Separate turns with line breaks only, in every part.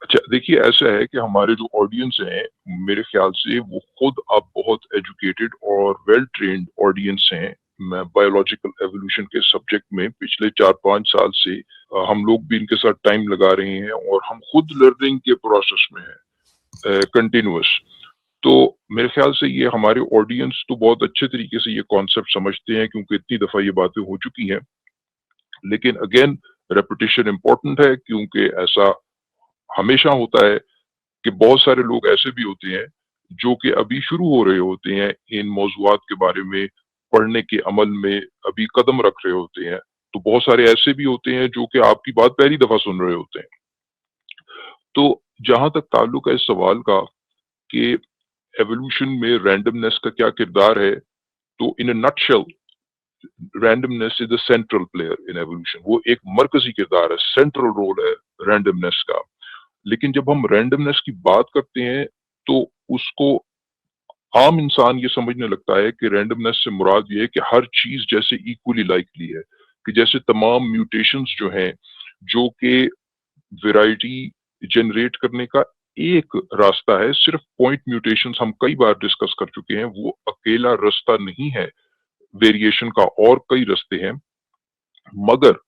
अच्छा, देखिए ऐसा है कि हमारे जो ऑडियंस हैं, मेरे ख़्याल से वो खुद अब बहुत एजुकेटेड और वेल ट्रेन्ड ऑडियंस हैं। मैं बायोलॉजिकल एवोल्यूशन के सब्जेक्ट में पिछले 4-5 साल से हम लोग भी इनके साथ टाइम लगा रहे हैं और हम खुद लर्निंग के प्रोसेस में हैं कंटीन्यूअस। तो मेरे ख़्याल से ये हमारे ऑडियंस तो बहुत अच्छे तरीके से ये कॉन्सेप्ट समझते हैं क्योंकि इतनी दफ़ा ये बातें हो चुकी हैं। लेकिन अगेन रेपिटिशन इम्पोर्टेंट है क्योंकि ऐसा हमेशा होता है कि बहुत सारे लोग ऐसे भी होते हैं, जो कि अभी शुरू हो रहे होते हैं इन मौज़ूआत के बारे में पढ़ने के अमल में अभी कदम रख रहे होते हैं। तो बहुत सारे ऐसे भी होते हैं जो कि आपकी बात पहली दफ़ा सुन रहे होते हैं। तो जहाँ तक ताल्लुक है इस सवाल का कि एवोल्यूशन में रैंडमनेस का क्या किरदार है, तो in a nutshell randomness is the central player in evolution. वो एक मरकज़ी किरदार है, सेंट्रल रोल है रैंडमनेस का। लेकिन जब हम रैंडमनेस की बात करते हैं, तो उसको आम इंसान ये समझने लगता है कि रैंडमनेस से मुराद ये है कि हर चीज़ जैसे इक्वली लाइकली है, कि जैसे तमाम म्यूटेशंस जो हैं, जो कि वैरायटी जनरेट करने का एक रास्ता है, सिर्फ पॉइंट म्यूटेशंस हम कई बार डिस्कस कर चुके हैं, वो अकेला रास्ता नहीं है वेरिएशन का और कई रास्ते हैं। मगर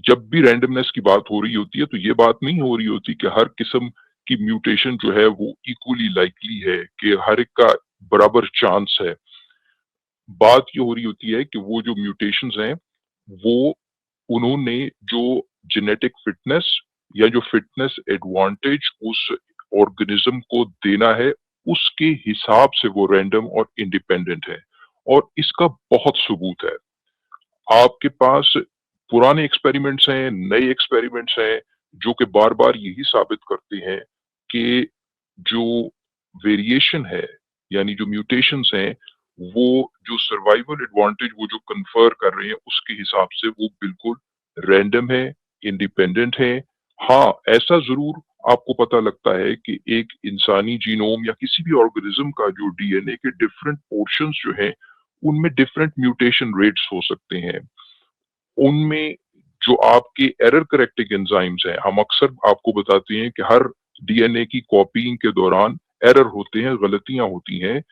जब भी रैंडमनेस की बात हो रही होती है, तो ये बात नहीं हो रही होती कि हर किस्म की म्यूटेशन जो है वो इक्वली लाइकली है, कि हर एक का बराबर चांस है। बात ये हो रही होती है कि वो जो म्यूटेशंस हैं, वो उन्होंने जो जेनेटिक फिटनेस या जो फिटनेस एडवांटेज उस ऑर्गेनिज्म को देना है, उसके हिसाब से वो रैंडम और इंडिपेंडेंट है। और इसका बहुत सबूत है। आपके पास पुराने एक्सपेरिमेंट्स हैं, नए एक्सपेरिमेंट्स हैं, जो कि बार-बार यही साबित करते हैं कि जो वेरिएशन है, यानी जो म्यूटेशंस हैं, वो जो सर्वाइवल एडवांटेज वो जो कन्फर कर रहे हैं, उसके हिसाब से वो बिल्कुल रैंडम है, इंडिपेंडेंट है। हाँ, ऐसा ज़रूर आपको पता लगता है कि एक इंसानी जीनोम या किसी भी ऑर्गेनिज्म का जो डीएनए के डिफरेंट पोर्शंस जो हैं, उनमें डिफरेंट म्यूटेशन रेट्स हो सकते हैं। उनमें जो आपके एरर करेक्टिंग एंजाइम्स हैं, हम अक्सर आपको बताते हैं कि हर डीएनए की कॉपीइंग के दौरान एरर होते हैं, गलतियाँ होती हैं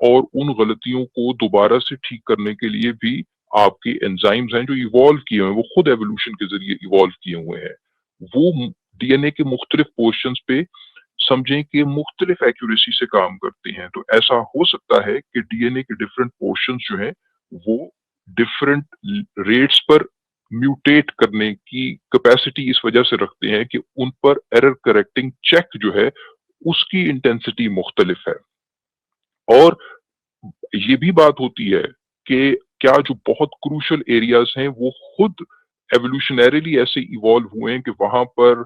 और उन गलतियों को दोबारा से ठीक करने के लिए भी आपके एंजाइम्स हैं जो इवॉल्व किए हुए हैं, वो खुद एवोल्यूशन के ज़रिए इवॉल्व किए हुए हैं। वो डीएनए के मुख्तलिफ पोर्शंस पे समझें कि मुख्तलिफ एक्यूरेसी से काम करते हैं। तो ऐसा हो सकता है कि डीएनए के डिफरेंट पोर्शंस जो हैं, वो डिफरेंट रेट्स पर म्यूटेट करने की कैपेसिटी इस वजह से रखते हैं कि उन पर एरर करेक्टिंग चेक जो है, उसकी इंटेंसिटी मुख्तलिफ है। और ये भी बात होती है कि क्या जो बहुत क्रूशियल एरियाज़ हैं, वो खुद एवोल्यूशनरीली ऐसे इवॉल्व हुए हैं कि वहाँ पर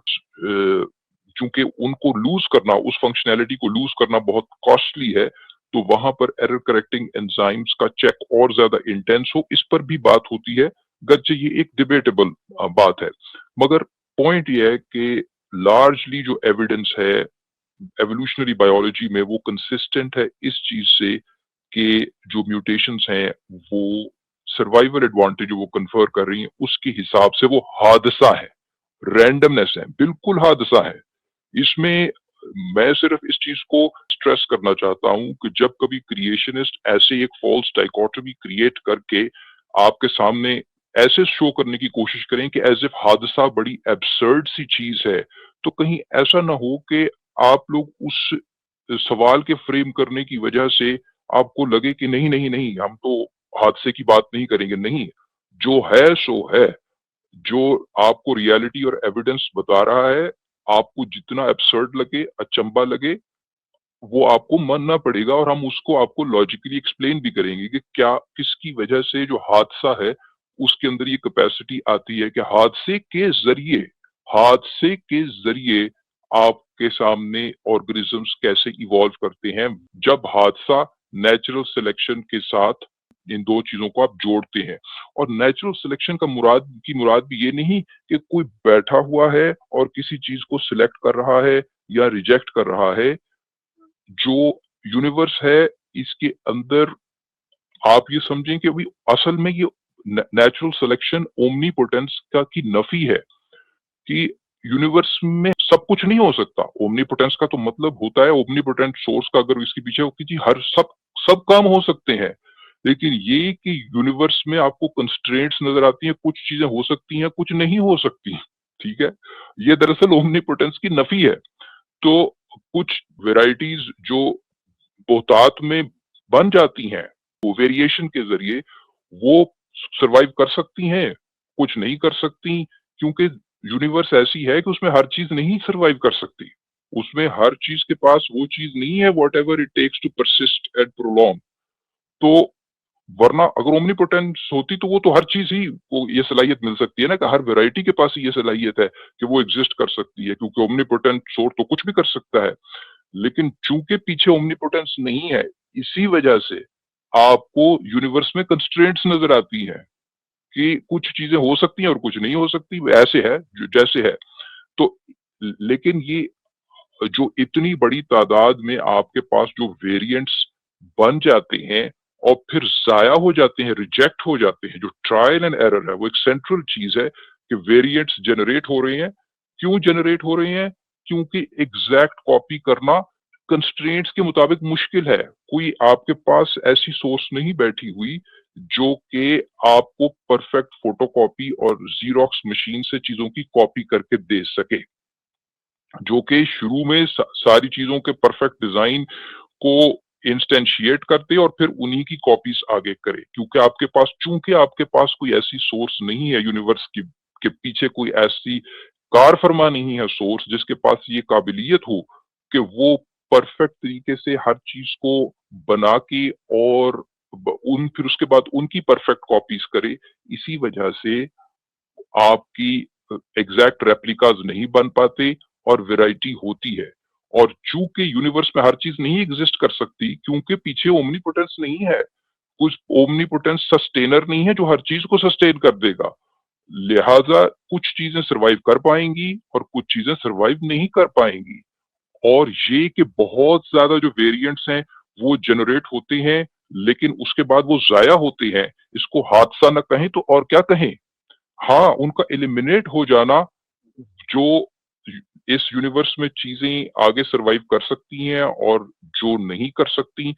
चूँकि उनको लूज़ करना, उस फंक्शनैलिटी को लूज़ करना बहुत कॉस्टली है, तो वहाँ पर एरर करेक्टिंग एंजाइम्स का चेक और ज़्यादा इंटेंस हो, इस पर भी बात होती है, गरचे ये एक डिबेटेबल बात है। मगर पॉइंट ये है कि लार्जली जो एविडेंस है एवोल्यूशनरी बायोलॉजी में, वो कंसिस्टेंट है इस चीज़ से कि जो म्यूटेशंस हैं, वो सर्वाइवल एडवांटेज जो वो कन्फर कर रही हैं, उसके हिसाब से वो हादसा है, रैंडमनेस है, बिल्कुल हादसा है। इसमें मैं सिर्फ इस चीज़ को स्ट्रेस करना चाहता हूँ कि जब कभी क्रिएशनिस्ट ऐसे एक फ़ॉल्स डाइकोटोमी क्रिएट करके आपके सामने ऐसे शो करने की कोशिश करें कि एज़ इफ हादसा बड़ी एब्सर्ड सी चीज़ है, तो कहीं ऐसा ना हो कि आप लोग उस सवाल के फ्रेम करने की वजह से आपको लगे कि नहीं, नहीं, नहीं, हम तो हादसे की बात नहीं करेंगे, नहीं, जो है सो है। जो आपको रियलिटी और एविडेंस बता रहा है, आपको जितना एब्सर्ड लगे, अचंभा लगे, वो आपको मानना पड़ेगा और हम उसको आपको लॉजिकली एक्सप्लेन भी करेंगे कि क्या किसकी वजह से जो हादसा है, उसके अंदर ये कैपेसिटी आती है कि हादसे के ज़रिए आपके सामने ऑर्गेनिज़म्स कैसे इवॉल्व करते हैं, जब हादसा नेचुरल सिलेक्शन के साथ इन 2 चीज़ों को आप जोड़ते हैं। और नेचुरल सिलेक्शन का मुराद भी ये नहीं कि कोई बैठा हुआ है और किसी चीज़ को सिलेक्ट कर रहा है या रिजेक्ट कर रहा है। जो यूनिवर्स है, इसके अंदर आप ये समझें कि अभी असल में ये नेचुरल सिलेक्शन ओमनीपोटेंस का की नफ़ी है कि यूनिवर्स में सब कुछ नहीं हो सकता। ओमनीपोटेंस का तो मतलब होता है ओमनीपोटेंट सोर्स का अगर इसके पीछे हो कि जी हर सब सब काम हो सकते हैं। लेकिन ये कि यूनिवर्स में आपको कंस्ट्रेंट्स नज़र आती हैं, कुछ चीज़ें हो सकती हैं, कुछ नहीं हो सकती, ठीक है? ये दरअसल ओमनीपोटेंस की नफ़ी है। तो कुछ वैराइटीज़ जो बहुतात में बन जाती हैं, वो वेरिएशन के ज़रिए वो सर्वाइव कर सकती हैं, कुछ नहीं कर सकती क्योंकि यूनिवर्स ऐसी है कि उसमें हर चीज़ नहीं सर्वाइव कर सकती। उसमें हर चीज़ के पास वो चीज़ नहीं है whatever it takes to persist and prolong. तो वरना अगर ओमनीपोटेंस होती तो वो तो हर चीज़ ही को ये सलाहियत मिल सकती है ना कि हर वैरायटी के पास ये सलाहियत है कि वो एग्ज़िस्ट कर सकती है क्योंकि ओमनीपोटेंट सोर्स तो कुछ भी कर सकता है। लेकिन चूँकि पीछे ओमनीपोटेंस नहीं है, इसी वजह से आपको यूनिवर्स में कंस्ट्रेंट्स नज़र आती हैं कि कुछ चीज़ें हो सकती हैं और कुछ नहीं हो सकती, ऐसे है ज जैसे है। तो लेकिन ये जो इतनी बड़ी तादाद में आपके पास जो वेरिएंट्स बन जाते हैं और फिर ज़ाया हो जाते हैं, रिजेक्ट हो जाते हैं, जो ट्रायल एंड एरर है, वो एक सेंट्रल चीज़ है कि वेरिएंट्स जनरेट हो रहे हैं। क्यों जनरेट हो रहे हैं? क्योंकि एग्ज़ैक्ट कॉपी करना कंस्ट्रेंट्स के मुताबिक मुश्किल है। कोई आपके पास ऐसी सोर्स नहीं बैठी हुई, जो कि आपको परफेक्ट फोटोकॉपी और ज़ेरॉक्स मशीन से चीज़ों की कॉपी करके दे सके। जो कि शुरू में सारी चीज़ों के परफेक्ट डिज़ाइन को इंस्टेंशिएट कर दे और फिर उन्हीं की कॉपीज़ आगे करे। क्योंकि आपके पास कोई ऐसी सोर्स नहीं है यूनिवर्स की के पीछे कोई ऐसी कार फरमा नहीं है सोर्स जिसके पास ये काबिलियत हो कि वो परफेक्ट तरीके से हर चीज़ को बना के और ब उन फिर उसके बाद उनकी परफेक्ट कॉपीज़ करे। इसी वजह से आपकी एग्ज़ैक्ट रेप्लिकाज़ नहीं बन पाते और वैरायटी होती है। और चूँकि यूनिवर्स में हर चीज़ नहीं एग्ज़िस्ट कर सकती क्योंकि पीछे ओमनीपोटेंस नहीं है। कुछ ओमनीपोटेंस सस्टेनर नहीं है जो हर चीज़ को सस्टेन कर देगा। लिहाज़ा कुछ चीज़ें सर्वाइव कर पाएँगी और कुछ चीज़ें सर्वाइव नहीं कर पाएँगी। और ये कि बहुत ज़्यादा जो वेरिएंट्स हैं, वो जनरेट होते हैं, लेकिन उसके बाद वो ज़ाया होते हैं। इसको हादसा ना कहें तो और क्या कहें? हाँ, उनका एलिमिनेट हो जाना जो इस यूनिवर्स में चीज़ें आगे सर्वाइव कर सकती हैं और जो नहीं कर सकती,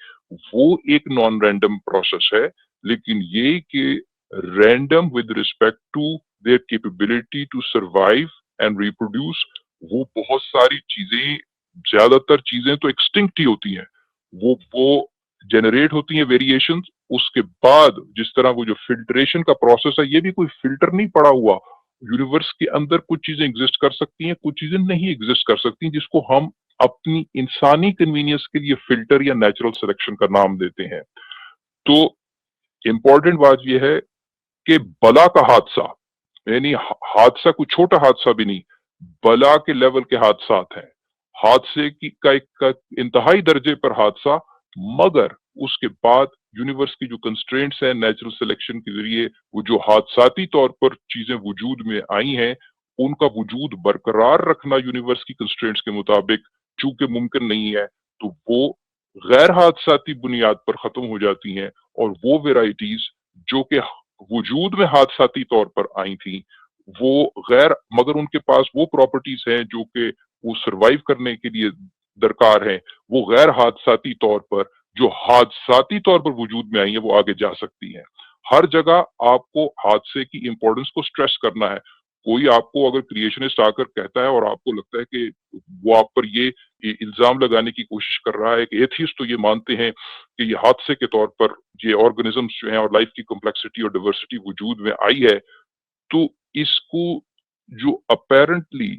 वो एक नॉन रैंडम प्रोसेस है। लेकिन ये कि random with respect to their capability to survive and reproduce, वो बहुत सारी चीज़ें, ज़्यादातर चीज़ें तो एक्सटिंक्ट ही होती हैं। वो जनरेट होती हैं वेरिएशंस, उसके बाद जिस तरह वो जो फ़िल्ट्रेशन का प्रोसेस है, ये भी कोई फ़िल्टर नहीं पड़ा हुआ। यूनिवर्स के अंदर कुछ चीज़ें एग्ज़िस्ट कर सकती हैं, कुछ चीज़ें नहीं एग्ज़िस्ट कर सकती, जिसको हम अपनी इंसानी कन्वीनियंस के लिए फ़िल्टर या नेचुरल सिलेक्शन का नाम देते हैं। तो इम्पोर्टेंट बात ये है कि बला का हादसा, यानी हादसा कोई छोटा हादसा भी नहीं, बला के लेवल के हादसात हैं। हादसे की का एक इंतहाई दर्जे पर हादसा, मगर उसके बाद यूनिवर्स की जो कंस्ट्रेंट्स हैं नेचुरल सिलेक्शन के ज़रिए वो जो हादसाती तौर पर चीज़ें वजूद में आई हैं, उनका वजूद बरकरार रखना यूनिवर्स की कंस्ट्रेंट्स के मुताबिक चूँकि मुमकिन नहीं है, तो वो गैर हादसाती बुनियाद पर ख़त्म हो जाती हैं और वो वैराइटीज़ जो कि वजूद में हादसाती तौर पर आई थी, वो गैर मगर उनके पास वो प्रॉपर्टीज़ हैं जो कि वो सर्वाइव करने के लिए दरकार हैं, वो गैर हादसाती तौर पर जो हादसाती तौर पर वजूद में आई हैं, वो आगे जा सकती हैं। हर जगह आपको हादसे की इम्पोर्टेंस को स्ट्रेस करना है। कोई आपको अगर क्रिएशनिस्ट आकर कहता है और आपको लगता है कि वो आप पर ये इल्ज़ाम लगाने की कोशिश कर रहा है कि एथियस्ट तो ये मानते हैं कि ये हादसे के तौर पर ये ऑर्गेनिज़म्स जो हैं और लाइफ़ की कॉम्प्लेक्सिटी और डाइवर्सिटी वजूद में आई है, तो इसको जो अपैरेंटली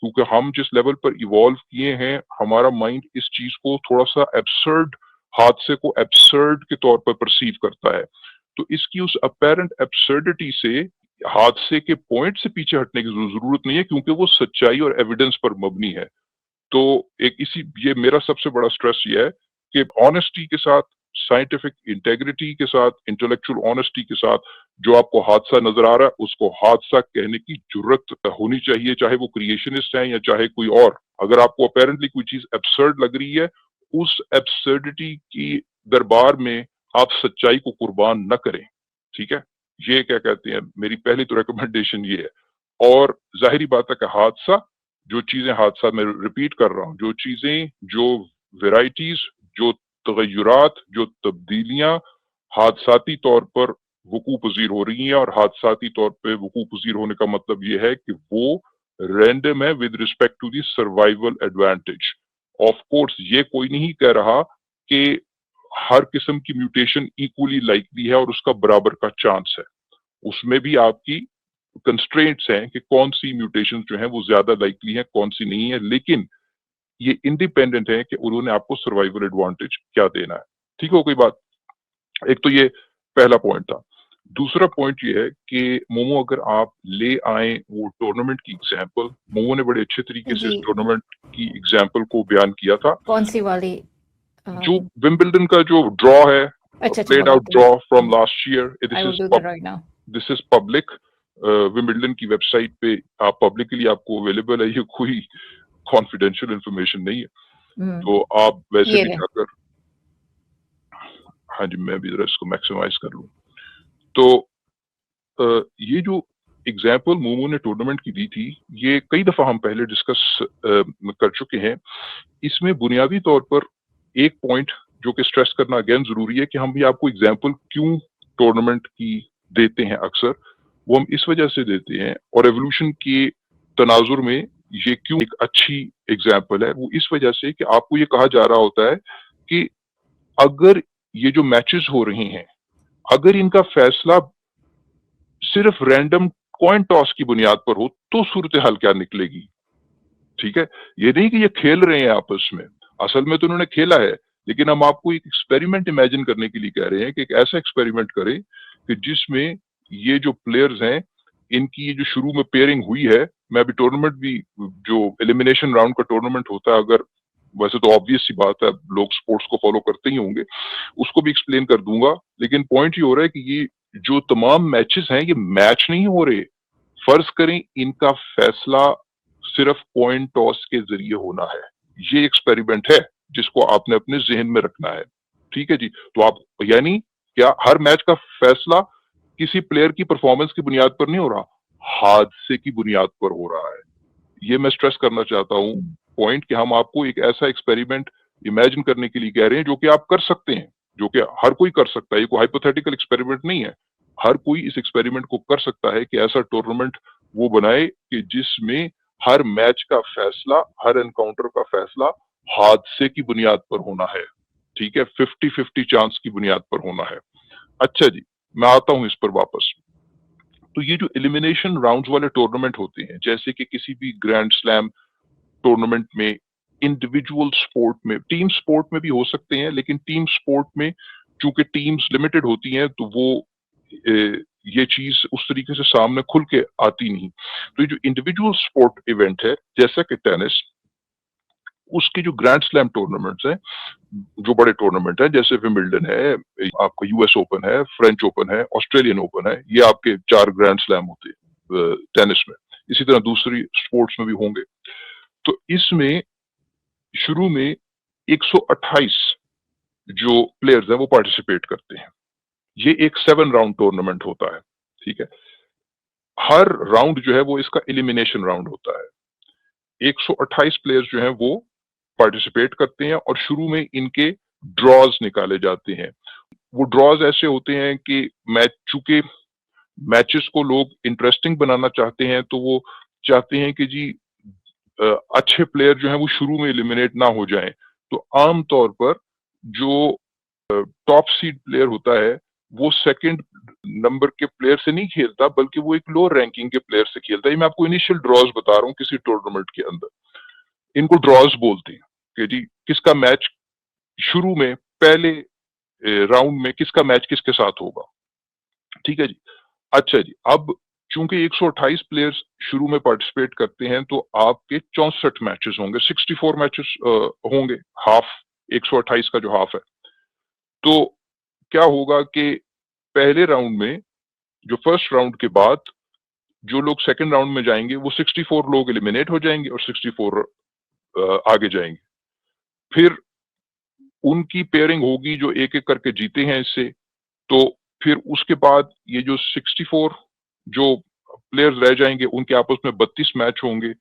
क्योंकि हम जिस लेवल पर इवॉल्व किए हैं, हमारा माइंड इस चीज़ को थोड़ा-सा एब्सर्ड हादसे को एब्सर्ड के तौर पर परसीव करता है। तो इसकी उस अपैरेंट एब्सर्डिटी से हादसे के पॉइंट से पीछे हटने की ज़रूरत नहीं है क्योंकि वो सच्चाई और एविडेंस पर मबनी है। तो एक इसी ये मेरा सबसे बड़ा स्ट्रेस ये है कि ऑनेस्टी के साथ, साइंटिफिक इंटेग्रिटी के साथ, इंटेलेक्चुअल ऑनेस्टी के साथ जो आपको हादसा नज़र आ रहा है, उसको हादसा कहने की जुर्रत होनी चाहिए, चाहे वो क्रिएशनिस्ट हैं या चाहे कोई और। अगर आपको अपैरेंटली कोई चीज़ एब्सर्ड लग रही है, उस एब्सर्डिटी की दरबार में आप सच्चाई को कुर्बान न करें, ठीक है? ये क्या कहते हैं, मेरी पहली तो रिकमेंडेशन ये है। और ज़ाहिर-सी बात है कि हादसा जो चीजें हादसा में रिपीट कर रहा हूँ, जो चीजें, जो वेराइटीज, जो तगय्युरात, जो तब्दीलियां हादसाती तौर पर वकू पजीर हो रही हैं, और हादसाती तौर पे वकू पजीर होने का मतलब ये है कि वो रैंडम है with respect to the survival advantage. Of course ये कोई नहीं कह रहा कि हर किस्म की म्यूटेशन इक्वली लाइकली है और उसका बराबर का चांस है। उसमें भी आपकी कंस्ट्रेंट्स हैं कि कौन सी म्यूटेशन जो है वो ज्यादा लाइकली है, कौन सी नहीं है, लेकिन ये इंडिपेंडेंट है कि उन्होंने आपको सर्वाइवल एडवांटेज क्या देना है। ठीक हो गई बात? एक तो ये पहला पॉइंट था। दूसरा पॉइंट ये है कि मोमो, अगर आप ले आए वो टूर्नामेंट की एग्जांपल, मोमो ने बड़े अच्छे तरीके से इस
जी।
टूर्नामेंट की एग्जांपल को बयान किया था।
कौन सी वाली?
जो विंबलडन का जो ड्रॉ है,
अच्छा
played out
okay.
Draw from last year,
I will do that right now.
This is public. Wimbledon की वेबसाइट पे आप पब्लिकली आपको अवेलेबल है, ये कोई कॉन्फिडेंशियल इंफॉर्मेशन नहीं है, तो आप वैसे
ये
भी
ले।
जाकर, हाँ जी, मैं भी जरा इसको मैक्सिमाइज कर लूँ। तो ये जो एग्जाम्पल मोमो ने टूर्नामेंट की दी थी, ये कई दफा हम पहले डिस्कस कर चुके हैं। इसमें बुनियादी तौर पर एक पॉइंट जो कि स्ट्रेस करना अगेन जरूरी है कि हम भी आपको एग्जाम्पल क्यों टूर्नामेंट की देते हैं अक्सर, वो हम इस वजह से देते हैं, और एवोल्यूशन के तनाजुर में ये क्यों एक अच्छी एग्जाम्पल है, वो इस वजह से कि आपको ये कहा जा रहा होता है कि अगर ये जो मैचेस हो रहे हैं, अगर इनका फैसला सिर्फ रैंडम कॉइन टॉस की बुनियाद पर हो तो सूरत हाल क्या निकलेगी। ठीक है, ये नहीं कि ये खेल रहे हैं आपस में, असल में तो उन्होंने खेला है, लेकिन हम आपको एक एक्सपेरिमेंट इमेजिन करने के लिए कह रहे हैं कि एक ऐसा एक्सपेरिमेंट करें कि जिसमें ये जो प्लेयर्स हैं, इनकी ये जो शुरू में पेयरिंग हुई है, मैं अभी टूर्नामेंट भी, जो एलिमिनेशन राउंड का टूर्नामेंट होता है, अगर वैसे तो ऑब्वियस सी बात है, लोग स्पोर्ट्स को फॉलो करते ही होंगे, उसको भी एक्सप्लेन कर दूंगा, लेकिन पॉइंट ये हो रहा है कि ये जो तमाम मैचेस हैं, ये मैच नहीं हो रहे। फर्ज करें इनका फैसला सिर्फ कॉइन टॉस के जरिए होना है, ये एक्सपेरिमेंट है जिसको आपने अपने जहन में रखना है। ठीक है जी, तो आप, यानी क्या हर मैच का फैसला किसी प्लेयर की परफॉर्मेंस की बुनियाद पर नहीं हो रहा, हादसे की बुनियाद पर हो रहा है। ये मैं स्ट्रेस करना चाहता हूँ पॉइंट, कि हम आपको एक ऐसा एक्सपेरिमेंट इमेजिन करने के लिए कह रहे हैं जो कि आप कर सकते हैं, जो कि हर कोई कर सकता है, ये कोई हाइपोथेटिकल एक्सपेरिमेंट नहीं है। हर कोई इस एक्सपेरिमेंट को कर सकता है कि ऐसा टूर्नामेंट वो बनाए कि जिसमें हर मैच का फैसला, हर एनकाउंटर का फैसला हादसे की बुनियाद पर होना है। ठीक है, 50-50 चांस की बुनियाद पर होना है। अच्छा जी, मैं आता हूं इस पर वापस। तो ये जो एलिमिनेशन राउंड्स वाले टूर्नामेंट होते हैं, जैसे कि किसी भी ग्रैंड स्लैम टूर्नामेंट में, इंडिविजुअल स्पोर्ट में, टीम स्पोर्ट में भी हो सकते हैं, लेकिन टीम स्पोर्ट में चूंकि टीम्स लिमिटेड होती हैं, तो वो ये चीज उस तरीके से सामने खुल के आती नहीं। तो ये जो इंडिविजुअल स्पोर्ट इवेंट है, जैसा कि टेनिस, उसके जो ग्रैंड स्लैम टूर्नामेंट्स हैं, जो बड़े टूर्नामेंट हैं, जैसे विंबलडन है, आपका यूएस ओपन है, फ्रेंच ओपन है, ऑस्ट्रेलियन ओपन है, ये आपके 4 ग्रैंड स्लैम होते हैं टेनिस में। इसी तरह दूसरी स्पोर्ट्स में भी होंगे। तो इसमें शुरू में 128 जो प्लेयर्स हैं वो पार्टिसिपेट करते हैं। ये एक 7 राउंड टूर्नामेंट होता है। ठीक है, हर राउंड जो है वो इसका एलिमिनेशन राउंड होता है। 128 प्लेयर्स जो हैं वो पार्टिसिपेट करते हैं, और शुरू में इनके ड्रॉज निकाले जाते हैं। वो ड्रॉज ऐसे होते हैं कि मैच, चूंकि मैचेस को लोग इंटरेस्टिंग बनाना चाहते हैं, तो वो चाहते हैं कि जी अच्छे प्लेयर जो हैं वो शुरू में एलिमिनेट ना हो जाएं। तो आम तौर पर जो टॉप सीड प्लेयर होता है, वो सेकंड नंबर के प्लेयर से नहीं खेलता, बल्कि वो एक लोअर रैंकिंग के प्लेयर से खेलता है। ये मैं आपको इनिशियल ड्रॉज बता रहा हूँ किसी टूर्नामेंट के अंदर। इनको ड्रॉज बोलते हैं कि जी किसका मैच शुरू में पहले राउंड में किसका मैच किसके साथ होगा। ठीक है जी। अच्छा जी, अब चूंकि 128 प्लेयर्स शुरू में पार्टिसिपेट करते हैं, तो आपके 64 मैचेस होंगे, 64 मैचेस होंगे, हाफ 128 का जो हाफ है। तो क्या होगा कि पहले राउंड में, जो फर्स्ट राउंड के बाद जो लोग सेकंड राउंड में जाएंगे, वो 64 लोग एलिमिनेट हो जाएंगे और 64 आगे जाएंगे। फिर उनकी पेयरिंग होगी जो एक एक करके जीते हैं इससे। तो फिर उसके बाद ये जो 64 जो प्लेयर्स रह जाएंगे, उनके आपस में 32 मैच होंगे,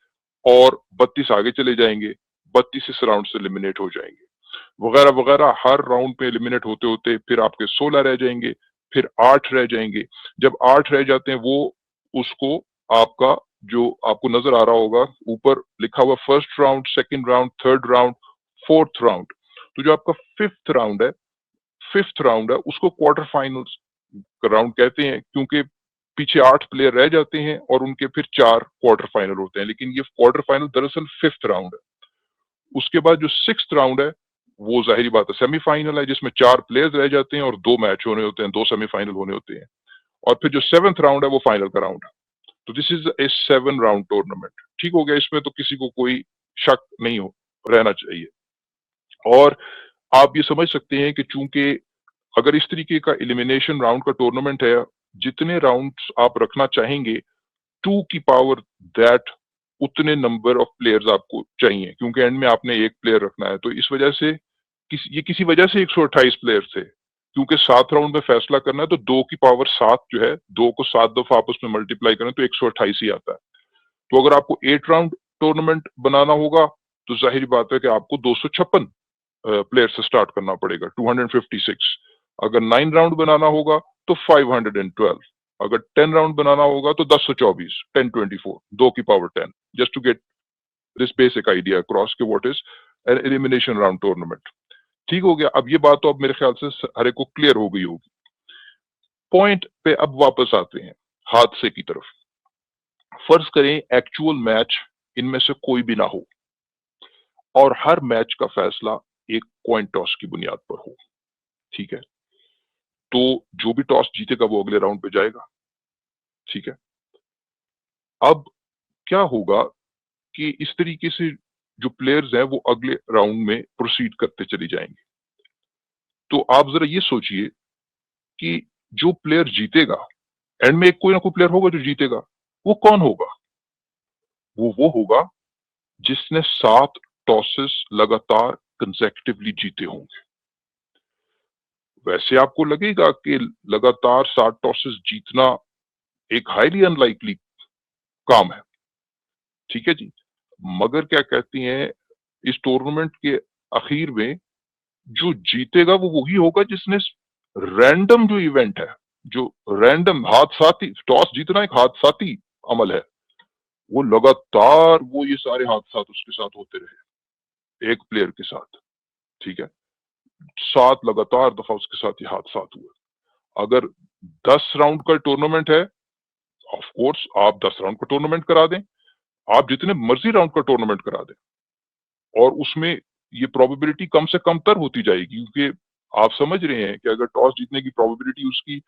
और 32 आगे चले जाएंगे, 32 इस राउंड से एलिमिनेट हो जाएंगे, वगैरह वगैरह। हर राउंड पे एलिमिनेट होते होते फिर आपके 16 रह जाएंगे, फिर 8 रह जाएंगे। जब 8 रह जाते हैं, वो उसको आपका जो आपको नजर आ रहा होगा ऊपर लिखा हुआ first round, second round, third round, fourth round, तो जो आपका फिफ्थ राउंड है उसको क्वार्टर फाइनल्स राउंड कहते हैं, क्योंकि पीछे 8 प्लेयर रह जाते हैं और उनके फिर 4 क्वार्टर फाइनल होते हैं, लेकिन ये क्वार्टर फाइनल दरअसल फिफ्थ राउंड है। उसके बाद जो सिक्स्थ राउंड है वो जाहिर बात है सेमीफाइनल है, जिसमें 4 प्लेयर्स रह जाते हैं और 2 मैच होने होते हैं, 2 सेमीफाइनल होने होते हैं। और फिर जो सेवंथ राउंड है वो फाइनल का राउंड है। तो this is a 7 round tournament. ठीक हो गया, इसमें तो किसी को कोई शक नहीं हो रहना चाहिए। और आप ये समझ सकते हैं कि चूंकि अगर इस तरीके का एलिमिनेशन राउंड का टूर्नामेंट है, जितने राउंड्स आप रखना चाहेंगे, 2 की पावर दैट उतने नंबर ऑफ प्लेयर्स आपको चाहिए, क्योंकि एंड में आपने एक प्लेयर रखना है। तो इस वजह से ये किसी वजह से 128 प्लेयर थे, क्योंकि 7 राउंड में फैसला करना है, तो 2 की पावर 7 जो है, 2 को 7 दफा आपस में मल्टीप्लाई करें तो 128 ही आता है। तो अगर आपको 8 राउंड टूर्नामेंट बनाना होगा, तो जाहिर बात है कि आपको 256 प्लेयर से स्टार्ट करना पड़ेगा, 256। अगर 9 राउंड बनाना होगा तो 512। अगर 10 राउंड बनाना होगा तो 1024, 1024, 2 की power 10, just to get this basic idea across के what is an elimination round tournament. ठीक हो गया। अब ये बात तो अब मेरे ख्याल से हर एक को क्लियर हो गई होगी। पॉइंट पे अब वापस आते हैं हादसे की तरफ। फर्ज करें एक्चुअल मैच इनमें से कोई भी ना हो और हर मैच का फैसला एक कॉइन टॉस की बुनियाद पर हो। ठीक है, तो जो भी टॉस जीतेगा वो अगले राउंड पे जाएगा। ठीक है, अब क्या होगा कि इस तरीके से जो प्लेयर्स हैं वो अगले राउंड में प्रोसीड करते चले जाएंगे। तो आप जरा ये सोचिए कि जो प्लेयर जीतेगा, एंड में एक कोई ना कोई प्लेयर होगा जो जीतेगा, वो कौन होगा? वो होगा जिसने 7 टॉसेस लगातार कंसेक्यूटिवली जीते होंगे। वैसे आपको लगेगा कि लगातार 7 टॉसेस जीतना एक हाईली अनलाइकली काम है। ठीक है जी, मगर क्या कहती हैं, इस टूर्नामेंट के आखिर में जो जीतेगा वो वही होगा जिसने रैंडम जो इवेंट है, जो रैंडम हादसाती, टॉस जीतना एक हादसाती अमल है, वो लगातार वो ये सारे हादसात उसके साथ होते रहे एक प्लेयर के साथ। ठीक है, 7 लगातार दफा उसके साथ ये हादसात हुए। अगर 10 राउंड का टूर्नामेंट है, ऑफ कोर्स आप 10 राउंड का टूर्नामेंट करा दें, आप जितने मर्जी राउंड का टूर्नामेंट करा दें, और उसमें ये प्रोबेबिलिटी कम से कम तर होती जाएगी, क्योंकि आप समझ रहे हैं कि अगर टॉस जीतने की प्रोबेबिलिटी उसकी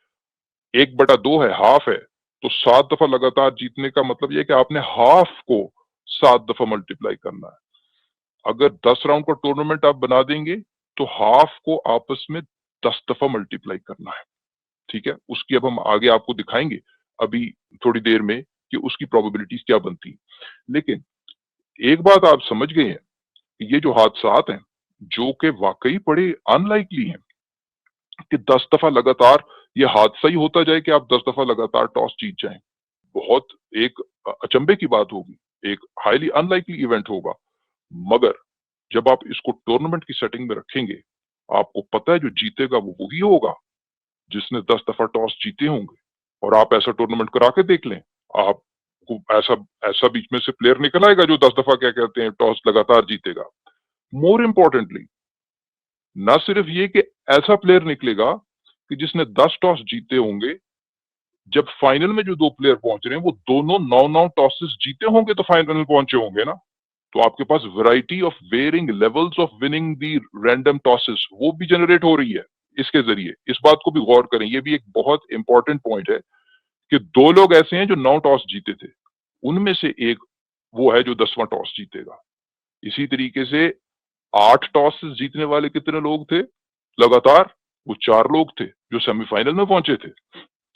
1/2 है, हाफ है, तो 7 दफा लगातार जीतने का मतलब ये है कि आपने हाफ को 7 दफा मल्टीप्लाई करना है। अगर 10 राउंड का टूर्नामेंट आप बना देंगे तो हाफ को आपस में 10 दफा मल्टीप्लाई करना है। ठीक है, उसकी अब हम आगे आपको दिखाएंगे अभी थोड़ी देर में कि उसकी प्रोबेबिलिटीज क्या बनती। लेकिन एक बात आप समझ गए हैं, ये जो हादसात हैं, जो कि वाकई बड़े अनलाइकली हैं कि 10 दफा लगातार ये हादसा ही होता जाए कि आप 10 दफा लगातार टॉस जीत जाएं। बहुत एक अचंभे की बात होगी, एक हाईली अनलाइकली इवेंट होगा। मगर जब आप इसको टूर्नामेंट की सेटिंग में रखेंगे, आपको पता है जो जीतेगा वो वही होगा जिसने 10 दफा टॉस जीते होंगे। और आप ऐसा टूर्नामेंट करा के देख लें, आपको ऐसा ऐसा बीच में से प्लेयर निकल आएगा जो 10 दफा क्या कहते हैं टॉस लगातार जीतेगा। मोर इम्पोर्टेंटली, ना सिर्फ ये कि ऐसा प्लेयर निकलेगा कि जिसने 10 टॉस जीते होंगे, जब फाइनल में जो 2 प्लेयर पहुंच रहे हैं वो दोनों 9-9 टॉसेस जीते होंगे तो फाइनल में पहुंचे होंगे ना। तो आपके पास variety of varying levels of winning the random tosses वो भी जनरेट हो रही है इसके जरिए। इस बात को भी गौर करें, ये भी एक बहुत इंपॉर्टेंट पॉइंट है कि 2 लोग ऐसे हैं जो 9 टॉस जीते थे, उनमें से एक वो है जो 10वां टॉस जीतेगा। इसी तरीके से 8 टॉस जीतने वाले कितने लोग थे लगातार? वो 4 लोग थे जो सेमीफाइनल में पहुंचे थे।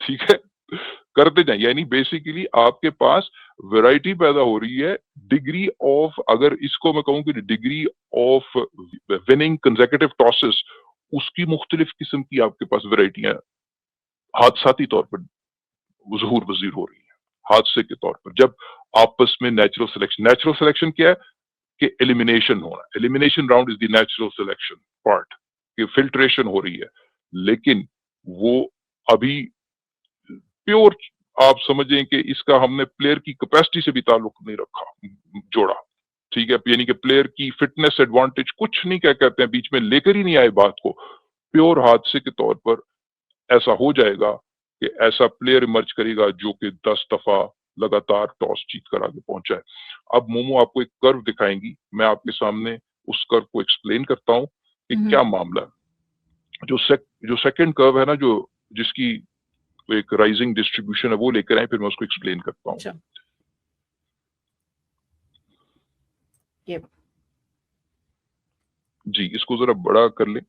ठीक है, करते जाए, यानी बेसिकली आपके पास वैरायटी पैदा हो रही है। डिग्री ऑफ, अगर इसको मैं कहूं कि degree of winning consecutive tosses, उसकी मुख्तलिफ किस्म की आपके पास वैरायटियां हादसाती तौर पर ज़ुहूर पज़ीर हो रही है। हादसे के तौर पर जब आपस में नेचुरल सिलेक्शन क्या है कि एलिमिनेशन होना, elimination round is the natural selection part, कि फिल्ट्रेशन हो रही है, लेकिन वो अभी प्योर आप समझें कि इसका हमने प्लेयर की कैपेसिटी से भी ताल्लुक नहीं रखा, जोड़ा, ठीक है, यानी कि प्लेयर की फिटनेस एडवांटेज कुछ नहीं, क्या कहते हैं, बीच में लेकर ही नहीं आए बात को, प्योर हादसे के तौर पर ऐसा हो जाएगा कि ऐसा प्लेयर इमर्ज करेगा जो कि 10 दफा लगातार टॉस जीत कर आगे पहुंचा है। अब मोमो आपको एक कर्व दिखाएंगी, मैं आपके सामने उस कर्व को एक्सप्लेन करता हूं कि क्या मामला है। जो सेकंड कर्व है ना, जो जिसकी एक राइजिंग डिस्ट्रीब्यूशन है, वो लेकर आए, फिर मैं उसको एक्सप्लेन करता हूँ।
अच्छा। ये
जी, इसको जरा बड़ा कर लें।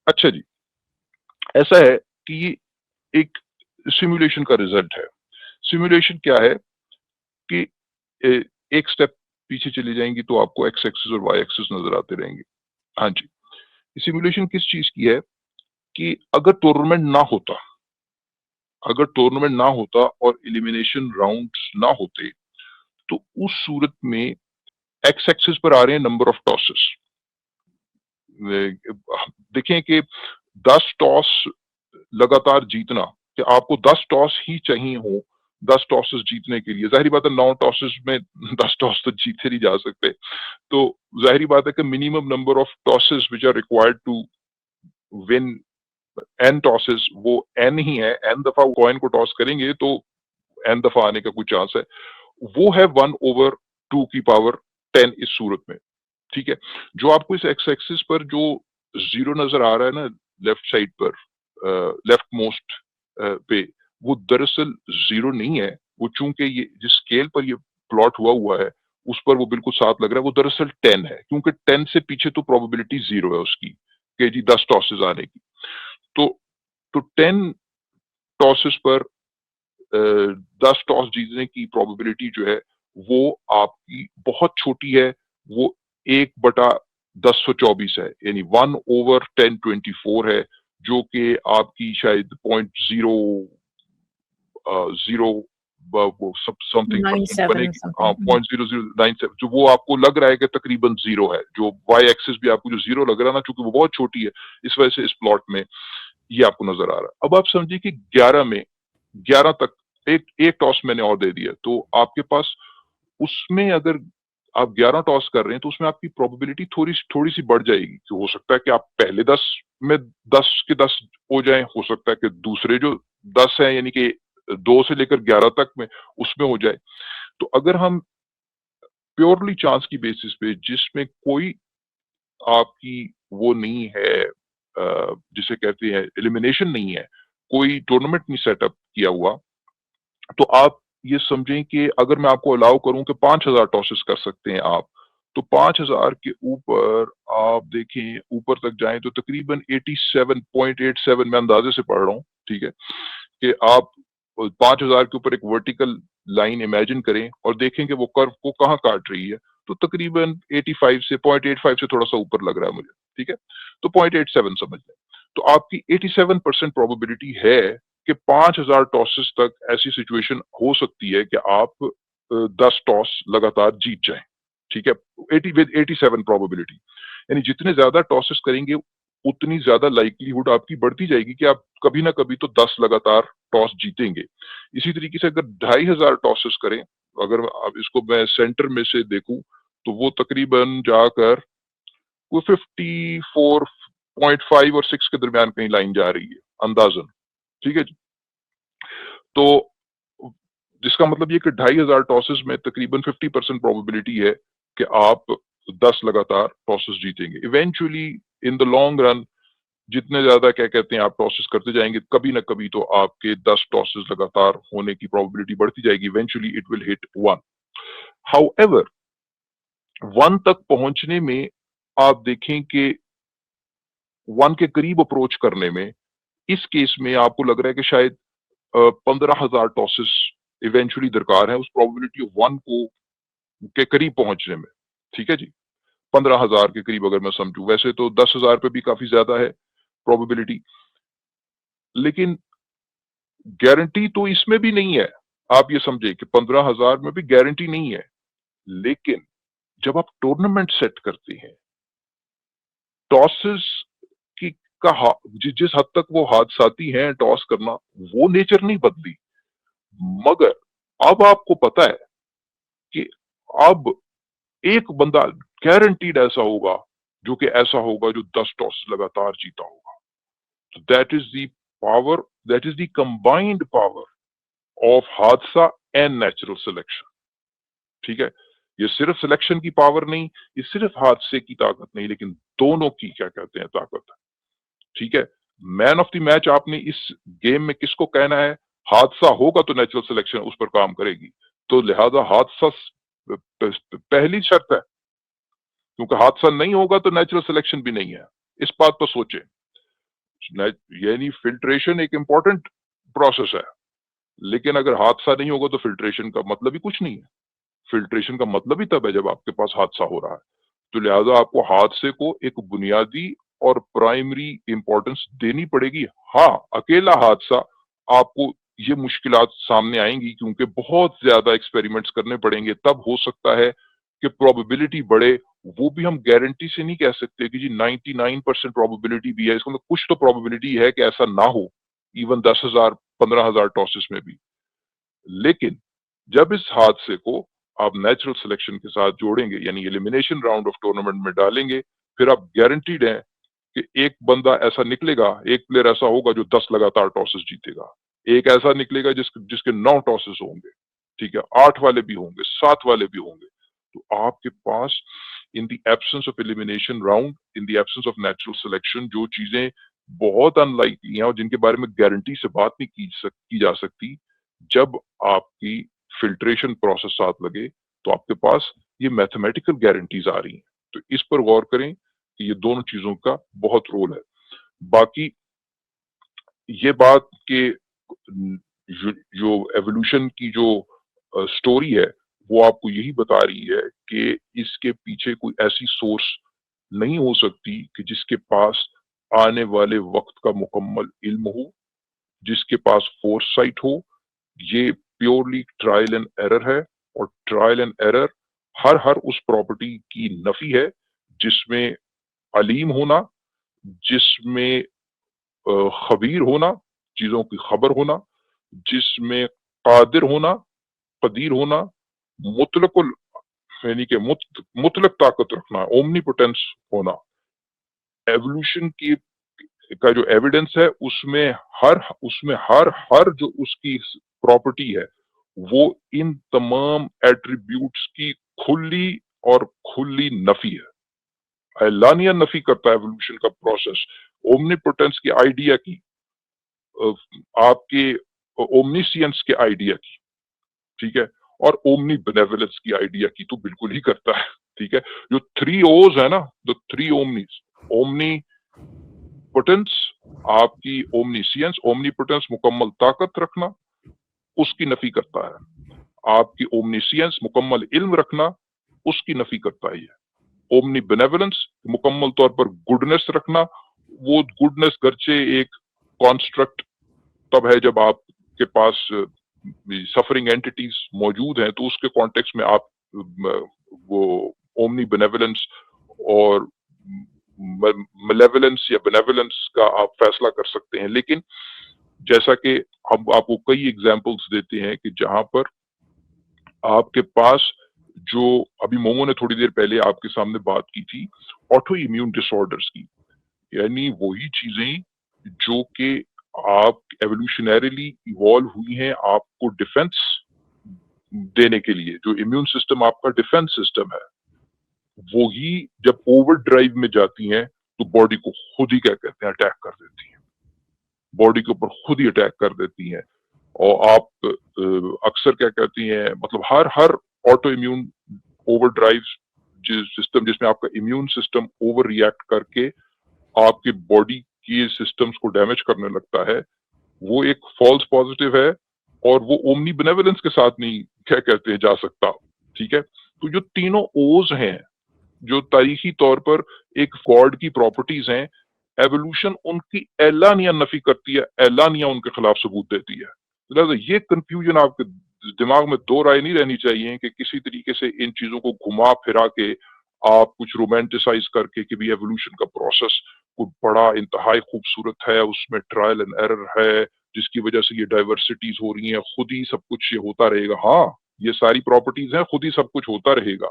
अच्छा जी, ऐसा है कि ये एक सिमुलेशन का रिजल्ट है। सिमुलेशन क्या है कि एक स्टेप पीछे चली जाएंगी तो आपको एक्स एक्सिस और वाई एक्सिस नजर आते रहेंगे। हाँ जी, सिमुलेशन किस चीज की है कि अगर टूर्नामेंट ना होता और एलिमिनेशन राउंड्स ना होते, तो उस सूरत में एक्स एक्सिस पर आ रहे हैं नंबर ऑफ टॉसेस। देखें कि 10 टॉस लगातार जीतना, कि आपको 10 टॉस ही चाहिए हो 10 टॉसेस जीतने के लिए। ज़ाहिर बात है 9 टॉसेस में 10 टॉस तो जीते नहीं जा सकते। तो ज़ाहिर बात है कि minimum number of tosses which are required to win n tosses, वो n ही है। n दफा कॉइन को टॉस करेंगे तो n दफा आने का कोई चांस है। वो है 1/2 की पावर 10 इस सूरत में, ठीक है। जो आपको इस एक्स एक्सिस पर जो जीरो नजर आ रहा है ना, लेफ्ट साइड पर, लेफ्ट मोस्ट पे, वो दरअसल जीरो नहीं है। वो चूंकि ये जिस स्केल पर ये प्लॉट हुआ है उस पर वो बिल्कुल 7 लग रहा है, वो दरअसल 10 है, क्योंकि 10 से पीछे तो प्रोबेबिलिटी 0 है उसकी, कि जी 10 टॉसेस आने की। तो 10 टॉसेस पर 10 टॉस जीतने की प्रोबेबिलिटी जो है वो आपकी बहुत छोटी है। वो 1/1024 है, यानी 1/1024 है, जो कि आपकी शायद 0.0 वो समथिंग परसेंट
97
बनेगी। हाँ,
समथिंग।
0.0097, जो वो आपको लग रहा है कि तकरीबन जीरो है। जो वाई एक्सिस भी आपको जो जीरो लग रहा है ना, चूंकि वो बहुत छोटी है, इस वजह से इस प्लॉट में ये आपको नजर आ रहा है। अब आप समझिए कि 11 तक एक एक टॉस मैंने और दे दिया, तो आपके पास उसमें अगर आप 11 टॉस कर रहे हैं तो उसमें आपकी प्रोबेबिलिटी थोड़ी सी बढ़ जाएगी, कि हो सकता है कि आप पहले 10 में 10 के 10 हो जाएं, हो सकता है कि दूसरे जो 10 है, यानी कि 2 से लेकर 11 तक में, उसमें हो जाए। तो अगर हम प्योरली चांस की बेसिस पे, जिसमें कोई आपकी वो नहीं है, जिसे कहते हैं एलिमिनेशन नहीं है, कोई टूर्नामेंट नहीं सेटअप किया हुआ, तो आप ये समझें कि अगर मैं आपको अलाउ करूं कि 5000 टॉसेस कर सकते हैं आप, तो 5000 के ऊपर आप देखें, ऊपर तक जाएं तो तकरीबन 87.87 मैं अंदाजे से पढ़ रहा हूं, ठीक है, कि आप 5000 के ऊपर एक वर्टिकल लाइन इमेजिन करें और देखें कि वो कर्व को कहाँ काट रही है, तो तकरीबन 85 से 0.85 से थोड़ा सा ऊपर लग रहा है मुझे, ठीक है, तो 0.87 समझ लें। तो आपकी 87% प्रोबेबिलिटी है कि 5000 टॉसेस तक ऐसी सिचुएशन हो सकती है कि आप 10 टॉस लगातार जीत जाएं, ठीक है, 80 विद 87 प्रोबेबिलिटी। यानी जितने ज्यादा टॉसेस करेंगे उतनी ज्यादा लाइक्लीहुड आपकी बढ़ती जाएगी कि आप कभी ना कभी तो 10 लगातार टॉस जीतेंगे। इसी तरीके से अगर 2500 टॉसेस करें, अगर आप इसको मैं सेंटर में से देखूं, तो वो तकरीबन जाकर वो 54.5 और 6 के दरमियान कहीं लाइन जा रही है अंदाजन, ठीक है जी। तो जिसका मतलब ये कि 2500 टॉसेस में तकरीबन 50% प्रोबेबिलिटी है कि आप 10 लगातार टॉसेस जीतेंगे। Eventually in the long run, जितने ज्यादा क्या कहते हैं आप टॉसेस करते जाएंगे, कभी ना कभी तो आपके 10 टॉसेस लगातार होने की प्रोबेबिलिटी बढ़ती जाएगी। Eventually it will hit 1। However 1 तक पहुंचने में आप देखें कि 1 के करीब अप्रोच करने में, इस केस में आपको लग रहा है कि शायद 15,000 टॉसेस इवेंचुअली दरकार है उस प्रोबेबिलिटी ऑफ 1 को के करीब पहुंचने में, ठीक है जी। 15,000 के करीब अगर मैं समझूं, वैसे तो 10,000 पे भी काफी ज्यादा है प्रोबेबिलिटी, लेकिन गारंटी तो इसमें भी नहीं है। आप ये समझे कि 15,000 में भी गारंटी नहीं है। लेकिन जब आप टूर्नामेंट सेट करते हैं, टॉसेस की का जिस हद तक वो हादसाती हैं टॉस करना, वो नेचर नहीं बदली। मगर अब आपको पता है कि अब एक बंदा गारंटीड ऐसा होगा, जो कि ऐसा होगा जो 10 टॉस लगातार जीता होगा। तो that is the combined power of हादसा एंड नेचुरल सिलेक्शन। ठीक है, ये सिर्फ सिलेक्शन की पावर नहीं, ये सिर्फ हादसे की ताकत नहीं, लेकिन दोनों की क्या कहते हैं ताकत है। ठीक है, मैन ऑफ द मैच आपने इस गेम में किसको कहना है? हादसा होगा तो नेचुरल सिलेक्शन उस पर काम करेगी। तो लिहाजा हादसा पहली शर्त है, क्योंकि हादसा नहीं होगा तो नेचुरल सिलेक्शन भी नहीं है। इस बात पर सोचें। यानी फिल्ट्रेशन एक इंपॉर्टेंट प्रोसेस है, लेकिन अगर हादसा नहीं होगा तो फिल्ट्रेशन का मतलब ही कुछ नहीं है। फिल्ट्रेशन का मतलब ही तब है जब आपके पास हादसा हो रहा है। तो लिहाजा आपको हादसे को एक बुनियादी और प्राइमरी इंपॉर्टेंस देनी पड़ेगी। हाँ, अकेला हादसा आपको ये मुश्किलात सामने आएंगी, क्योंकि बहुत ज्यादा एक्सपेरिमेंट्स करने पड़ेंगे, तब हो सकता है कि प्रोबेबिलिटी बढ़े। वो भी हम गारंटी से नहीं कह सकते कि जी 99% प्रोबेबिलिटी भी है, इसका मतलब कुछ तो प्रोबेबिलिटी है कि ऐसा ना हो, इवन 10,000 15,000 टॉसेस में भी। लेकिन जब इस हादसे को आप नेचुरल सिलेक्शन के साथ जोड़ेंगे, यानी एलिमिनेशन राउंड ऑफ टूर्नामेंट में डालेंगे, फिर आप गारंटीड है कि एक बंदा ऐसा निकलेगा, एक प्लेयर ऐसा होगा जो 10 लगातार टॉसेस जीतेगा। एक ऐसा निकलेगा जिसके 9 टॉसेस होंगे। ठीक है, 8 वाले भी होंगे, 7 वाले भी होंगे। तो आपके पास in the absence of elimination round, in the absence of natural selection, जो चीजें बहुत अनलाइकली हैं और जिनके बारे में गारंटी से बात नहीं की जा सकती, जब आपकी फिल्ट्रेशन प्रोसेस साथ लगे तो आपके पास ये मैथमेटिकल गारंटीज आ रही हैं। तो इस पर गौर करें कि ये दोनों चीजों का बहुत रोल है। बाकी ये बात कि जो एवोल्यूशन की जो स्टोरी है, वो आपको यही बता रही है कि इसके पीछे कोई ऐसी सोर्स नहीं हो सकती कि जिसके पास आने वाले वक्त का मुकम्मल इल्म हो, जिसके पास फोरसाइट हो। ये प्योरली ट्रायल एंड एरर है, और ट्रायल एंड एरर हर हर उस प्रॉपर्टी की नफी है जिसमें अलीम होना, जिसमें खबीर होना, चीजों की खबर होना, जिसमें कादिर होना, कदीर होना, मुतलकुल यानी कि मुतलक ताकत रखना, ओमनीपोटेंस होना। एवोल्यूशन की का जो एविडेंस है उसमें हर हर जो उसकी प्रॉपर्टी है, वो इन तमाम एट्रीब्यूट्स की खुली और खुली नफी है। एलानिया नफी करता है एवोल्यूशन का प्रोसेस, ओमनीपोटेंस की आइडिया की, अ, आपके ओमनीसियंस के आइडिया की। ठीक है, और ओमनी बेनेवलेंस की आइडिया की तो बिल्कुल ही करता है। ठीक है, जो 3 ओज है ना, द 3 ओमनीज, ओमनी पोटेंस, आपकी ओमनीसियंस, ओमनीपोटेंस मुकम्मल ताकत रखना, उसकी नफी करता है। आपकी ओमनीसियंस मुकम्मल इल्म रखना, उसकी नफी करता है ये। ओमनी बेनेवलेंस मुकम्मल तौर पर गुडनेस रखना, वो गुडनेस गर्चे एक कॉन्स्ट्रक्ट तब है जब आपके पास सफरिंग एंटिटीज मौजूद हैं, तो उसके कॉन्टेक्स्ट में आप वो ओमनी बेनेवलेंस और मलेवलेंस या बेनेवलेंस का आप फैसला कर सकते हैं। लेकिन जैसा कि हम आपको कई एग्जांपल्स देते हैं कि जहां पर आपके पास, जो अभी मोमो ने थोड़ी देर पहले आपके सामने बात की थी, ऑटो इम्यून डिसऑर्डर्स की, यानी वही चीजें जो कि आप एवोल्यूशनरीली इवॉल्व हुई हैं आपको डिफेंस देने के लिए, जो इम्यून सिस्टम आपका डिफेंस सिस्टम है, वो ही जब ओवर ड्राइव में जाती हैं तो बॉडी को खुद ही क्या कहते हैं अटैक कर देती हैं, बॉडी के ऊपर खुद ही अटैक कर देती हैं। और आप अक्सर क्या कहती हैं, मतलब हर हर auto immune over drive system जिसमें आपका इम्यून सिस्टम ओवर रिएक्ट करके आपकी बॉडी की सिस्टम्स को डैमेज करने लगता है, वो एक फॉल्स पॉजिटिव है, और वो ओमनी बेनेवलेंस के साथ नहीं क्या कहते हैं जा सकता। ठीक है, तो जो तीनों ओज हैं, जो तारीखी तौर पर एक गॉड की प्रॉपर्टीज हैं, एवोल्यूशन उनकी एलानिया नफी करती है, एलानिया उनके खिलाफ सबूत देती है। लिहाजा ये कंफ्यूजन आपके दिमाग में दो राय नहीं रहनी चाहिए कि किसी तरीके से इन चीजों को घुमा फिरा के आप कुछ रोमांटिसाइज करके कि भी एवोल्यूशन का प्रोसेस को बड़ा इंतहाई खूबसूरत है, उसमें ट्रायल एंड एरर है, जिसकी वजह से ये डाइवर्सिटीज हो रही हैं, खुद ही सब कुछ ये होता रहेगा। हाँ, ये सारी प्रॉपर्टीज हैं, खुद ही सब कुछ होता रहेगा।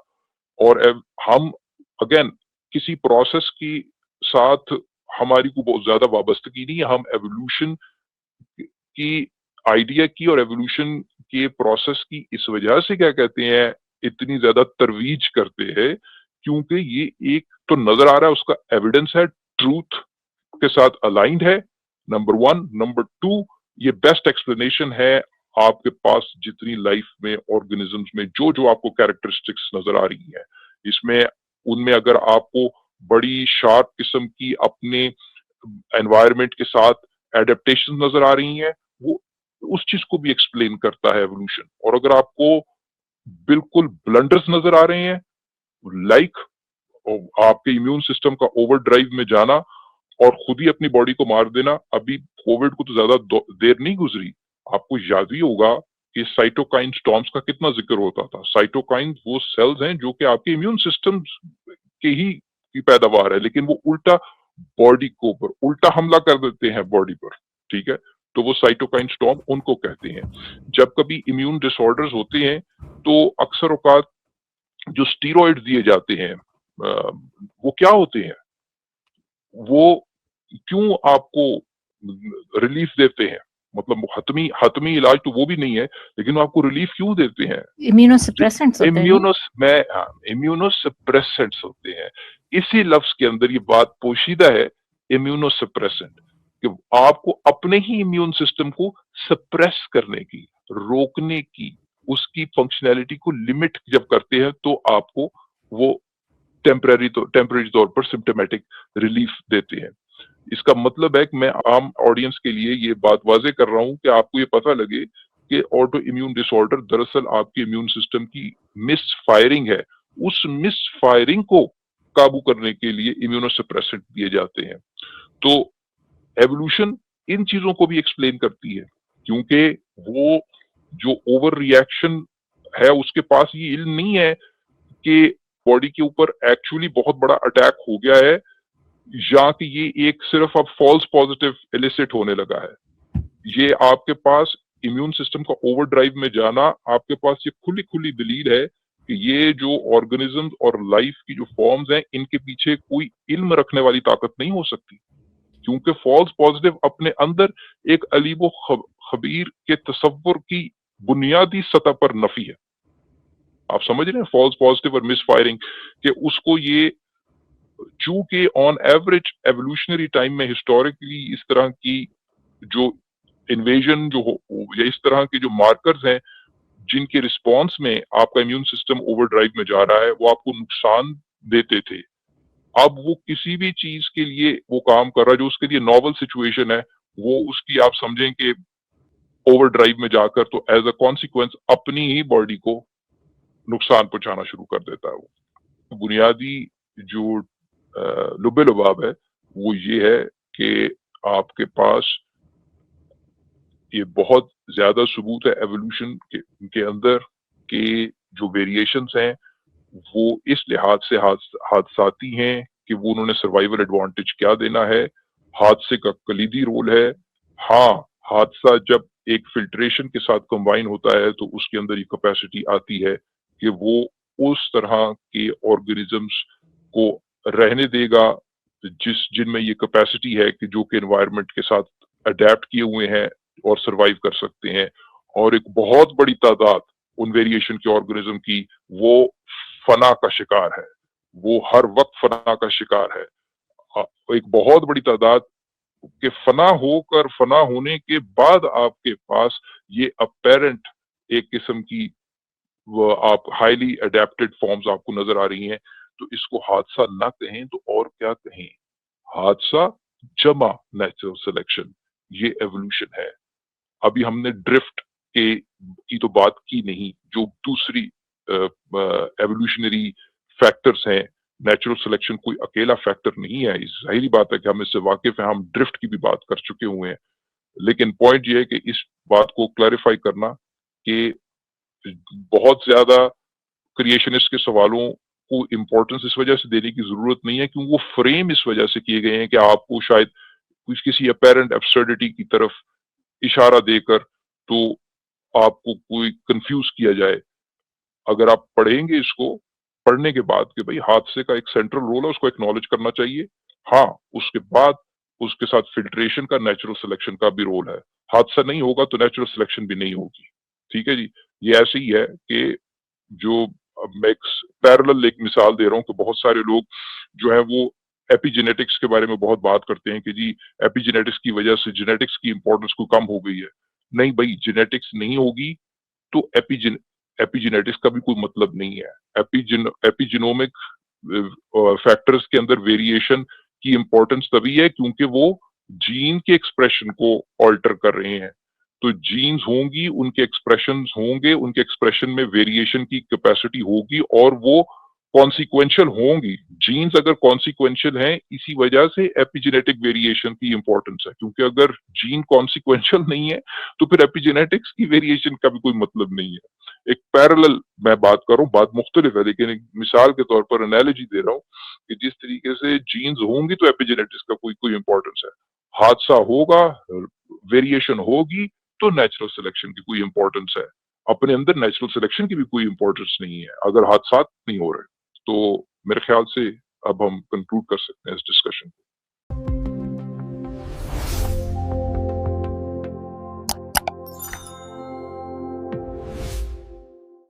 और हम अगेन किसी प्रोसेस की साथ हमारी को बहुत ज्यादा वाबस्तगी नहीं है। हम एवोल्यूशन की आइडिया की और एवोल्यूशन के प्रोसेस की इस वजह से क्या कहते हैं इतनी ज्यादा तरवीज करते हैं, क्योंकि ये एक तो नजर आ रहा है, उसका एविडेंस है, ट्रूथ के साथ अलाइंड है, नंबर वन। नंबर टू, ये बेस्ट एक्सप्लेनेशन है आपके पास जितनी लाइफ में ऑर्गेनिजम्स में जो जो आपको कैरेक्टरिस्टिक्स नजर आ रही है, इसमें उनमें अगर आपको बड़ी शार्प किस्म की अपने एनवायरनमेंट के साथ एडेप्टेशन नजर आ रही हैं, वो उस चीज को भी एक्सप्लेन करता है एवोल्यूशन। और अगर आपको बिल्कुल ब्लंडर्स नजर आ रहे हैं, लाइक आपके इम्यून सिस्टम का ओवरड्राइव में जाना और खुद ही अपनी बॉडी को मार देना। अभी कोविड को तो ज्यादा देर नहीं गुजरी, आपको याद ही होगा कि साइटोकाइन स्टॉर्म्स का कितना जिक्र होता था। साइटोकाइन वो सेल्स हैं जो कि आपके इम्यून सिस्टम के ही की पैदावार है, लेकिन वो उल्टा बॉडी को ऊपर उल्टा हमला कर देते हैं बॉडी पर, ठीक है। तो वो साइटोकाइन स्टॉर्म उनको कहते हैं। जब कभी इम्यून डिसऑर्डर्स होते हैं तो अक्सर औकात जो स्टीरॉइड दिए जाते हैं वो क्या होते हैं, वो क्यों आपको रिलीफ देते हैं, मतलब वो हतमी हतमी इलाज तो वो भी नहीं है, लेकिन वो आपको रिलीफ क्यों देते हैं?
इम्यूनोसप्रेसेंट्स होते हैं नहीं?
इम्यूनोसप्रेसेंट्स होते हैं। इसी लफ्ज के अंदर ये बात पोशीदा है, इम्यूनोसप्रेसेंट, कि आपको अपने ही इम्यून सिस्टम को सप्रेस करने की, रोकने की, उसकी फंक्शनैलिटी को लिमिट जब करते हैं तो आपको वो टेम्परेरी तौर पर सिम्टोमेटिक रिलीफ देते हैं। इसका मतलब है कि मैं आम ऑडियंस के लिए ये बात वाज़ेह कर रहा हूँ कि आपको ये पता लगे कि ऑटो इम्यून डिसऑर्डर दरअसल आपके इम्यून सिस्टम की मिसफायरिंग है। उस मिसफायरिंग को काबू करने के लिए इम्यूनोसप्रेसेंट दिए जाते हैं। तो एवोल्यूशन इन चीजों को भी एक्सप्लेन करती है, क्योंकि वो जो ओवर रिएक्शन है उसके पास ये इल्म नहीं है कि बॉडी के ऊपर एक्चुअली बहुत बड़ा अटैक हो गया है, या कि ये एक सिर्फ अब फॉल्स पॉजिटिव एलिसिट होने लगा है। ये आपके पास इम्यून सिस्टम का ओवरड्राइव में जाना, आपके पास ये खुली खुली दलील है कि ये जो ऑर्गेनिज्म और लाइफ की जो फॉर्म्स हैं, इनके पीछे कोई इल्म रखने वाली ताकत नहीं हो सकती, क्योंकि फॉल्स पॉजिटिव अपने अंदर एक अलीबो खबीर के तसव्वुर की बुनियादी सतह पर नफी है। आप समझ रहे हैं फॉल्स पॉजिटिव और मिसफायरिंग कि उसको ये, चूंकि ऑन एवरेज एवोल्यूशनरी टाइम में हिस्टोरिकली इस तरह की जो इन्वेजन जो हो या इस तरह के जो मार्कर्स हैं जिनके रिस्पॉन्स में आपका इम्यून सिस्टम ओवरड्राइव में जा रहा है, वो आपको नुकसान देते थे। अब वो किसी भी चीज के लिए वो काम कर रहा है जो उसके लिए नॉवल सिचुएशन है, वो उसकी आप समझें कि ओवरड्राइव में जाकर तो एज अ कॉन्सिक्वेंस अपनी ही बॉडी को नुकसान पहुंचाना शुरू कर देता है। वो बुनियादी जो लुबे लुबाब है वो ये है कि आपके पास ये बहुत ज्यादा सबूत है एवोल्यूशन के अंदर के जो वेरिएशंस हैं वो इस लिहाज से हादसाती हैं कि वो उन्होंने सर्वाइवल एडवांटेज क्या देना है, हादसे का कलीदी रोल है। हाँ, हादसा जब एक फिल्ट्रेशन के साथ कंबाइन होता है तो उसके अंदर ये कैपेसिटी आती है कि वो उस तरह के ऑर्गेनिजम्स को रहने देगा जिनमें ये कैपेसिटी है कि जो कि एनवायरनमेंट के साथ अडेप्ट किए हुए हैं और सरवाइव कर सकते हैं। और एक बहुत बड़ी तादाद उन वेरिएशन के ऑर्गेनिज्म की वो फना का शिकार है, वो हर वक्त फना का शिकार है। एक बहुत बड़ी तादाद के फना होने के बाद आपके पास ये अपेरेंट एक किस्म की वो आप हाईली अडेप्टेड फॉर्म्स आपको नजर आ रही हैं। तो इसको हादसा ना कहें तो और क्या कहें, हादसा जमा नेचुरल सिलेक्शन, ये एवोल्यूशन है। अभी हमने ड्रिफ्ट के की तो बात की नहीं, जो दूसरी एवोल्यूशनरी फैक्टर्स हैं। नेचुरल सिलेक्शन कोई अकेला फैक्टर नहीं है, जाहिर बात है कि हम इससे वाकिफ हैं, हम ड्रिफ्ट की भी बात कर चुके हुए हैं। लेकिन पॉइंट ये है कि इस बात को क्लैरिफाई करना कि बहुत ज्यादा क्रिएशनिस्ट के सवालों को इम्पोर्टेंस इस वजह से देने की जरूरत नहीं है क्योंकि वो फ्रेम इस वजह से किए गए हैं कि आपको शायद कुछ किसी अपेरेंट एब्सर्डिटी की तरफ इशारा देकर तो आपको कोई कंफ्यूज किया जाए। अगर आप पढ़ेंगे इसको, पढ़ने के बाद कि भाई हादसे का एक सेंट्रल रोल है, उसको एक्नॉलेज करना चाहिए। हाँ, उसके बाद उसके साथ फिल्ट्रेशन का, नेचुरल सिलेक्शन का भी रोल है। हादसा नहीं होगा तो नेचुरल सिलेक्शन भी नहीं होगी। ठीक है जी? ये ऐसे ही है कि जो मैं एक पैरेलल एक मिसाल दे रहा हूँ कि बहुत सारे लोग जो है वो एपिजेनेटिक्स के बारे में बहुत बात करते हैं कि जी एपिजेनेटिक्स की वजह से जेनेटिक्स की इंपॉर्टेंस को कम हो गई है। नहीं भाई, जेनेटिक्स नहीं होगी तो एपिजेनेटिक्स का भी कोई मतलब नहीं है। एपिजिनोमिक फैक्टर्स के अंदर वेरिएशन की इंपॉर्टेंस तभी है क्योंकि वो जीन के एक्सप्रेशन को ऑल्टर कर रहे हैं। तो जीन्स होंगी, उनके एक्सप्रेशंस होंगे, उनके एक्सप्रेशन में वेरिएशन की कैपेसिटी होगी और वो कॉन्सिक्वेंशियल होंगी। जीन्स अगर कॉन्सिक्वेंशियल हैं, इसी वजह से एपिजेनेटिक वेरिएशन की इंपॉर्टेंस है क्योंकि अगर जीन कॉन्सिक्वेंशियल नहीं है तो फिर एपिजेनेटिक्स की वेरिएशन का भी कोई मतलब नहीं है। एक पैरेलल मैं बात कर रहा हूँ, बात मुख्तलिफ है लेकिन एक मिसाल के तौर पर एनालॉजी दे रहा हूँ कि जिस तरीके से जीन्स होंगी तो एपिजेनेटिक्स का कोई कोई इंपॉर्टेंस है। हादसा होगा, वेरिएशन होगी तो नेचुरल सिलेक्शन की कोई इंपॉर्टेंस है। अपने अंदर नेचुरल सिलेक्शन की भी कोई इंपॉर्टेंस नहीं है अगर हादसात नहीं हो रहे। तो मेरे ख्याल से अब हम कंक्लूड कर सकते हैं इस डिस्कशन को।